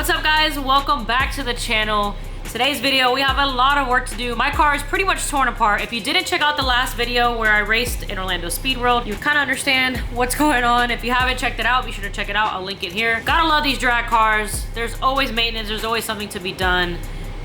What's up guys, welcome back to the channel. Today's video, we have a lot of work to do. My car is pretty much torn apart. If you didn't check out the last video where I raced in Orlando Speed World, you kind of understand what's going on. If you haven't checked it out, be sure to check it out. I'll link it here. Gotta love these drag cars. There's always maintenance, there's always something to be done.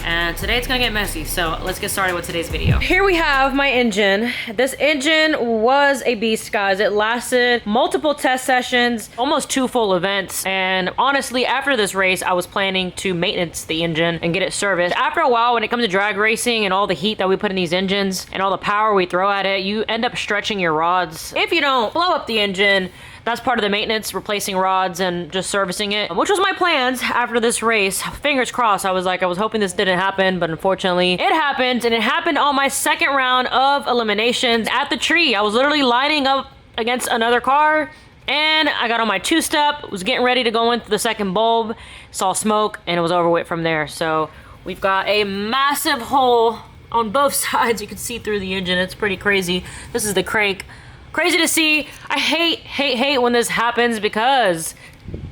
And today it's gonna get messy, so let's get started with today's video. Here we have my engine. This engine was a beast, guys. It lasted multiple test sessions, almost 2 full events. And honestly, after this race, I was planning to maintenance the engine and get it serviced. After a while, when it comes to drag racing and all the heat that we put in these engines and all the power we throw at it, you end up stretching your rods. If you don't blow up the engine, that's part of the maintenance, replacing rods and just servicing it, which was my plans after this race. Fingers crossed. I was hoping this didn't happen, but unfortunately it happened, and it happened on my second round of eliminations at the tree. I was literally lining up against another car, and I got on my two-step, was getting ready to go into the second bulb, saw smoke, and it was over with from there. So we've got a massive hole on both sides. You can see through the engine. It's pretty crazy. This is the crank. Crazy to see. I hate when this happens because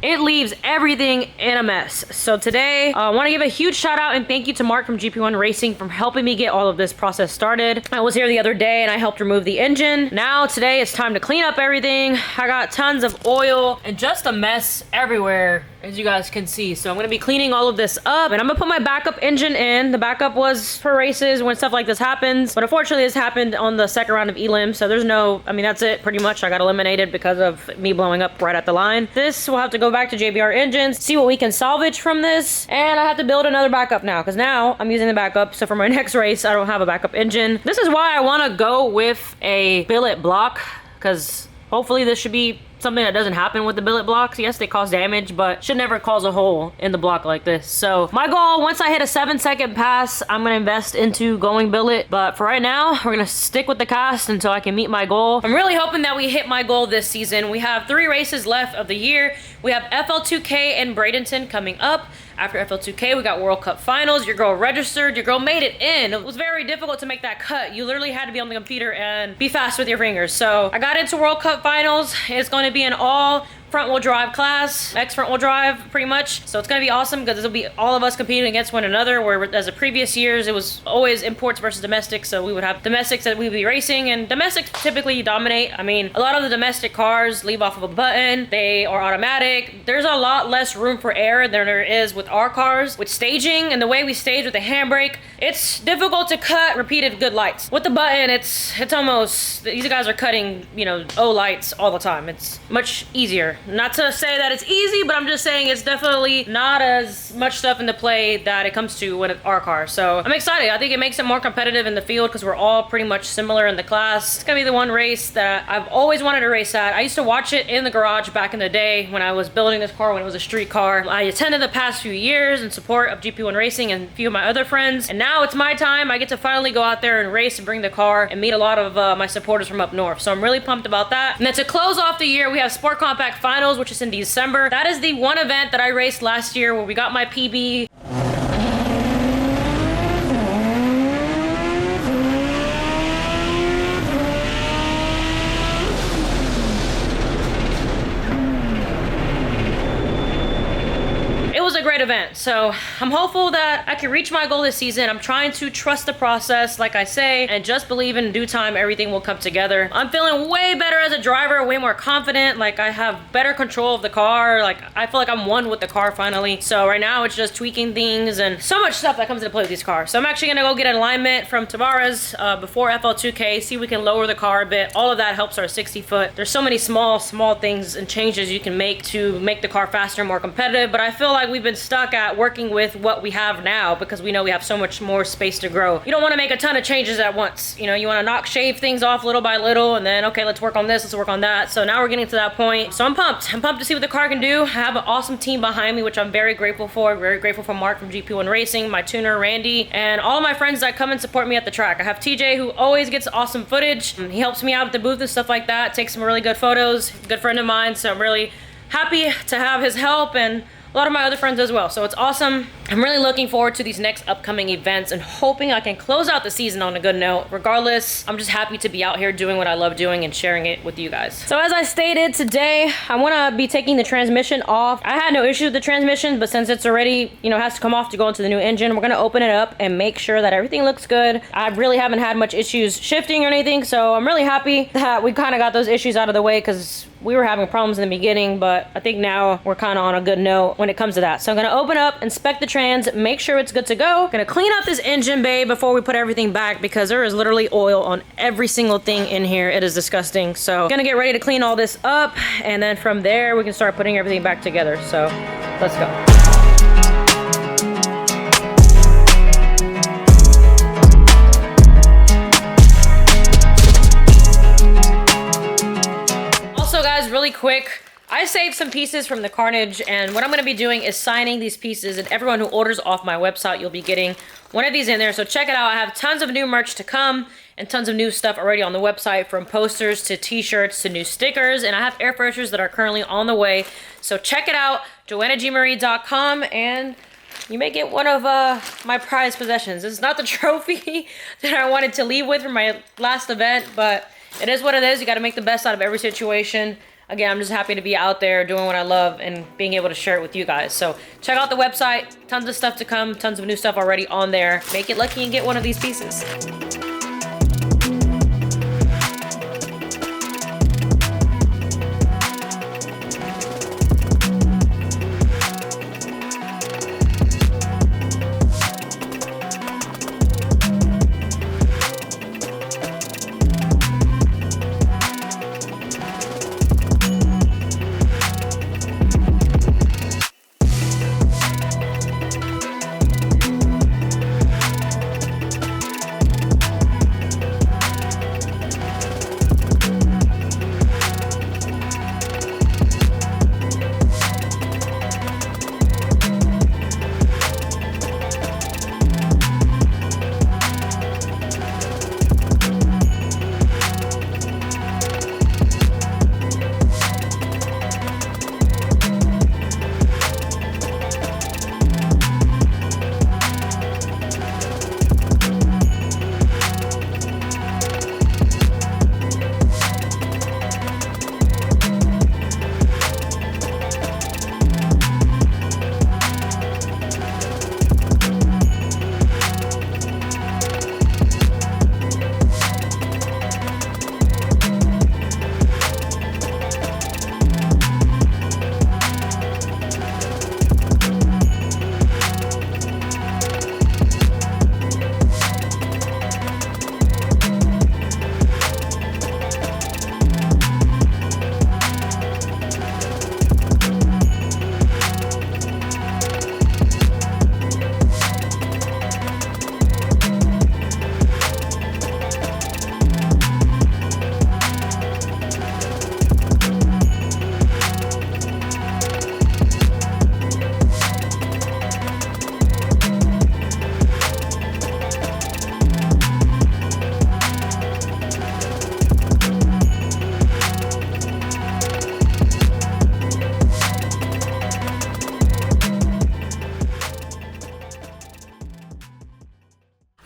it leaves everything in a mess. So today, I want to give a huge shout out and thank you to Mark from GP1 Racing for helping me get all of this process started. I was here the other day and I helped remove the engine. Now today it's time to clean up everything. I got tons of oil and just a mess everywhere, as you guys can see. So I'm gonna be cleaning all of this up, and I'm gonna put my backup engine in. The backup was for races when stuff like this happens, but unfortunately this happened on the second round of elim, so there's no, I mean, that's it pretty much. I got eliminated because of me blowing up right at the line. This will have to go back to JBR Engines, see what we can salvage from this, and I have to build another backup now, because now I'm using the backup, so for my next race I don't have a backup engine. This is why I want to go with a billet block, because hopefully this should be something that doesn't happen with the billet blocks. Yes, they cause damage, but should never cause a hole in the block like this. So my goal, once I hit a 7-second pass, I'm gonna invest into going billet. But for right now, we're gonna stick with the cast until I can meet my goal. I'm really hoping that we hit my goal this season. We have 3 races left of the year. We have FL2K in Bradenton coming up. After FL2K, we got World Cup Finals. Your girl registered. Your girl made it in. It was very difficult to make that cut. You literally had to be on the computer and be fast with your fingers. So I got into World Cup Finals. It's going to be an all front-wheel drive class, X front-wheel drive pretty much. So it's gonna be awesome because it'll be all of us competing against one another, whereas the previous years it was always imports versus domestics. So we would have domestics that we would be racing, and domestics typically dominate. I mean, a lot of the domestic cars leave off of a button. They are automatic. There's a lot less room for error than there is with our cars. With staging and the way we stage with the handbrake, it's difficult to cut repeated good lights. With the button, it's almost, these guys are cutting, you know, O lights all the time. It's much easier. Not to say that it's easy, but I'm just saying it's definitely not as much stuff into play that it comes to with our car. So I'm excited. I think it makes it more competitive in the field because we're all pretty much similar in the class. It's gonna be the one race that I've always wanted to race at. I used to watch it in the garage back in the day when I was building this car, when it was a street car. I attended the past few years in support of GP1 Racing and a few of my other friends. And now it's my time. I get to finally go out there and race and bring the car and meet a lot of my supporters from up north. So I'm really pumped about that. And then to close off the year, we have Sport Compact Finals, which is in December. That is the one event that I raced last year where we got my PB. A great event. So I'm hopeful that I can reach my goal this season. I'm trying to trust the process, like I say, and just believe in due time everything will come together. I'm feeling way better as a driver, way more confident. Like I have better control of the car. Like I feel like I'm one with the car finally. So right now it's just tweaking things and so much stuff that comes into play with these cars. So I'm actually gonna go get an alignment from Tavares before FL2K, see if we can lower the car a bit. All of that helps our 60 foot. There's so many small things and changes you can make to make the car faster, more competitive, but I feel like we've been stuck at working with what we have now because we know we have so much more space to grow. You don't want to make a ton of changes at once. You know, you want to shave things off little by little, and then, okay, let's work on this, let's work on that. So now we're getting to that point. So I'm pumped. I'm pumped to see what the car can do. I have an awesome team behind me, which I'm very grateful for. Very grateful for Mark from GP1 Racing, my tuner, Randy, and all of my friends that come and support me at the track. I have TJ, who always gets awesome footage. He helps me out at the booth and stuff like that, takes some really good photos, good friend of mine. So I'm really happy to have his help, and a lot of my other friends as well. So it's awesome. I'm really looking forward to these next upcoming events and hoping I can close out the season on a good note. Regardless, I'm just happy to be out here doing what I love doing and sharing it with you guys. So as I stated today, I want to be taking the transmission off. I had no issue with the transmission, but since it's already, you know, has to come off to go into the new engine, we're going to open it up and make sure that everything looks good. I really haven't had much issues shifting or anything, so I'm really happy that we kind of got those issues out of the way, because we were having problems in the beginning, but I think now we're kind of on a good note when it comes to that. So I'm going to open up, inspect the trans, make sure it's good to go. Going to clean up this engine bay before we put everything back, because there is literally oil on every single thing in here. It is disgusting. So I'm going to get ready to clean all this up, and then from there we can start putting everything back together. So let's go. Really quick, I saved some pieces from the carnage, and what I'm going to be doing is signing these pieces, and everyone who orders off my website, you'll be getting one of these in there. So check it out. I have tons of new merch to come and tons of new stuff already on the website, from posters to t-shirts to new stickers, and I have air fresheners that are currently on the way. So check it out, joannagmarie.com, and you may get one of my prized possessions. It's not the trophy that I wanted to leave with from my last event, but it is what it is. You got to make the best out of every situation. Again, I'm just happy to be out there doing what I love and being able to share it with you guys. So check out the website. Tons of stuff to come. Tons of new stuff already on there. Make it lucky and get one of these pieces.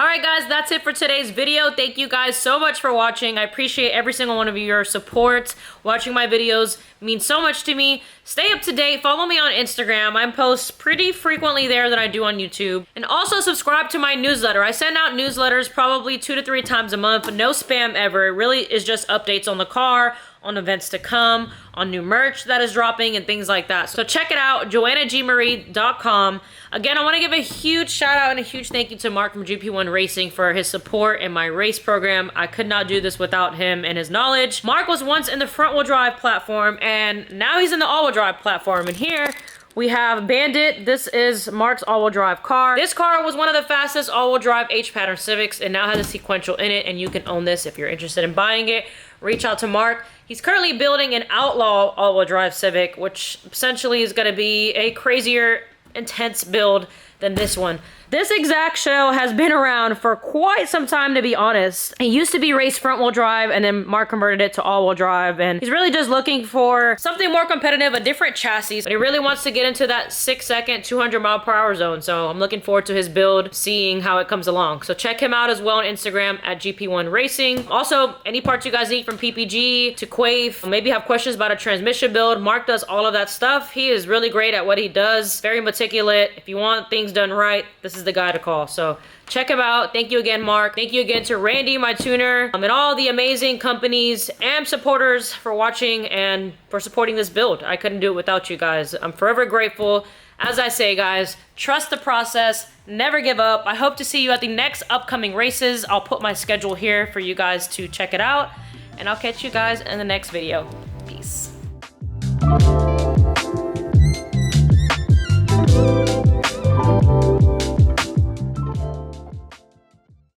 Alright guys, that's it for today's video. Thank you guys so much for watching. I appreciate every single one of your support. Watching my videos means so much to me. Stay up to date. Follow me on Instagram. I post pretty frequently there than I do on YouTube. And also subscribe to my newsletter. I send out newsletters probably 2 to 3 times a month, but no spam ever. It really is just updates on the car, on events to come, on new merch that is dropping, and things like that. So check it out, joannagmarie.com. Again, I want to give a huge shout out and a huge thank you to Mark from GP1 Racing for his support in my race program. I could not do this without him and his knowledge. Mark was once in the front wheel drive platform, and now he's in the all wheel drive platform. And here we have Bandit. This is Mark's all-wheel drive car. This car was one of the fastest all-wheel drive H-pattern Civics and now has a sequential in it, and you can own this if you're interested in buying it. Reach out to Mark. He's currently building an outlaw all-wheel drive Civic, which essentially is going to be a crazier, intense build than this one. This exact shell has been around for quite some time, to be honest. It used to be race front wheel drive, and then Mark converted it to all wheel drive, and he's really just looking for something more competitive, a different chassis, but he really wants to get into that 6-second 200 mile per hour zone. So I'm looking forward to his build, seeing how it comes along. So check him out as well on Instagram at GP1 Racing. Also, any parts you guys need from PPG to Quaife, maybe have questions about a transmission build, Mark does all of that stuff. He is really great at what he does, very meticulous. If you want things done right, this is the guy to call. So check him out. Thank you again, Mark. Thank you again to Randy, my tuner, and all the amazing companies and supporters for watching and for supporting this build. I couldn't do it without you guys. I'm forever grateful. As I say, guys, trust the process, never give up. I hope to see you at the next upcoming races. I'll put my schedule here for you guys to check it out, and I'll catch you guys in the next video.